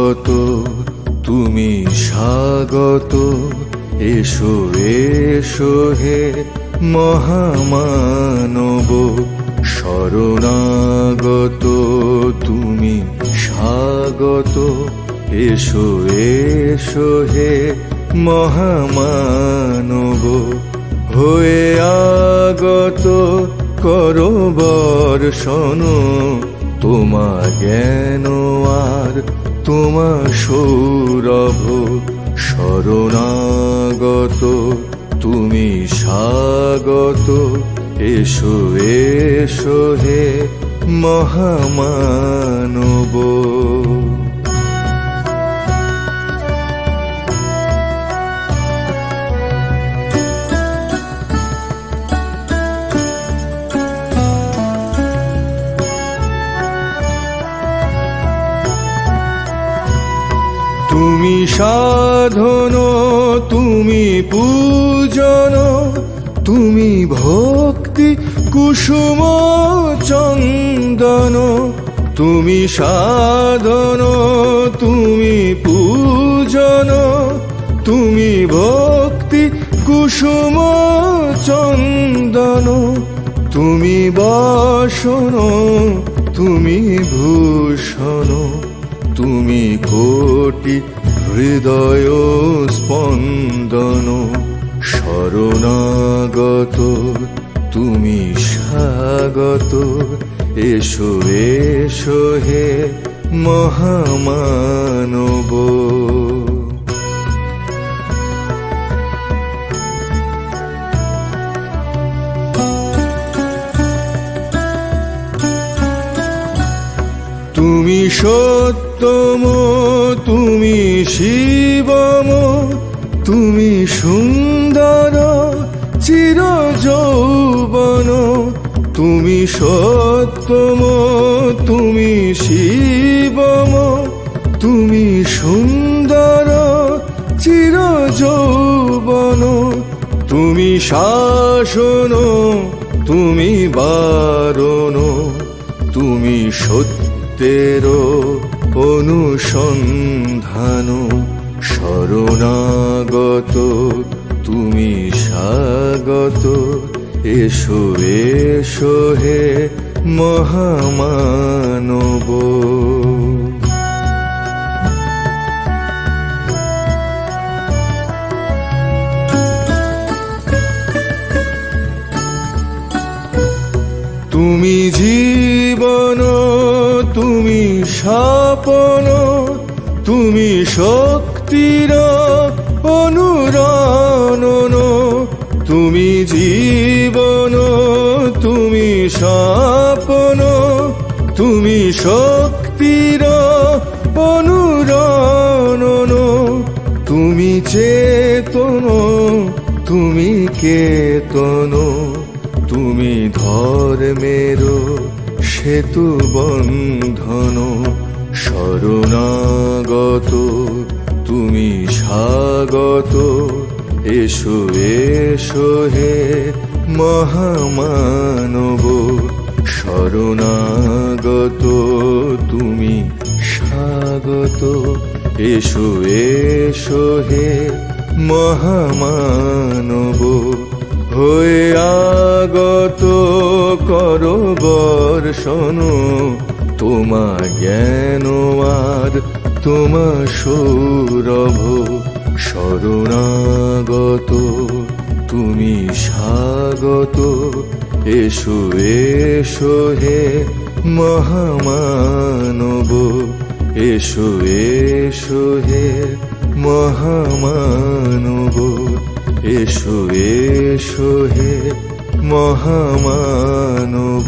স্বাগত, তুমি স্বাগত। এসো এসো হে মহামানব, শরণাগত তুমি স্বাগত। এসো এসো হে মহামানব, হয়ে আগত করো বর্ষণ তোমা জ্ঞান আর তোমা সৌরভ। শরণাগত তুমি স্বাগত, এসো এসো হে মহামানব। তুমি সাধন, তুমি পূজন, তুমি ভক্তি কুসুম চন্দন। তুমি সাধন, তুমি পূজন, তুমি ভক্তি কুসুম চন্দন। তুমি বাসন, তুমি ভূষণ, তুমি কোটি হৃদয় স্পন্দন। শরণাগত তুমি স্বাগত, এসো এসো হে মহামানব। তুমি সত্যম, তুমি শিবম, তুমি সুন্দর চির যৌবন। তুমি সত্যম, তুমি শিবম, তুমি সুন্দর চির যৌবন। তুমি শাসন, তুমি বারণ, তুমি সত্যের অনুসন্ধান। শরণাগত তুমি স্বাগত, এসো এসো হে মহামানব। তুমি জীবন, তুমি স্বপন, তুমি শক্তির অনুরণন। তুমি জীবন, তুমি স্বপন, তুমি শক্তির অনুরণন। তুমি চেতন, তুমি কেতন, তুমি ধর্মের সেতু বন্ধন। শরণাগত তুমি স্বাগত, এসো এসো হে মহামানব। শরণাগত তুমি স্বাগত, এসো এসো হে মহামানব। হয়ে আগত করো বর্ষণ তোমা জ্ঞান আর তোমা সৌরভ। শরণাগত তুমি স্বাগত, এসো এসো হে মহামানব। এসো এসো হে মহামানব, এসো এসো হে মহামানব।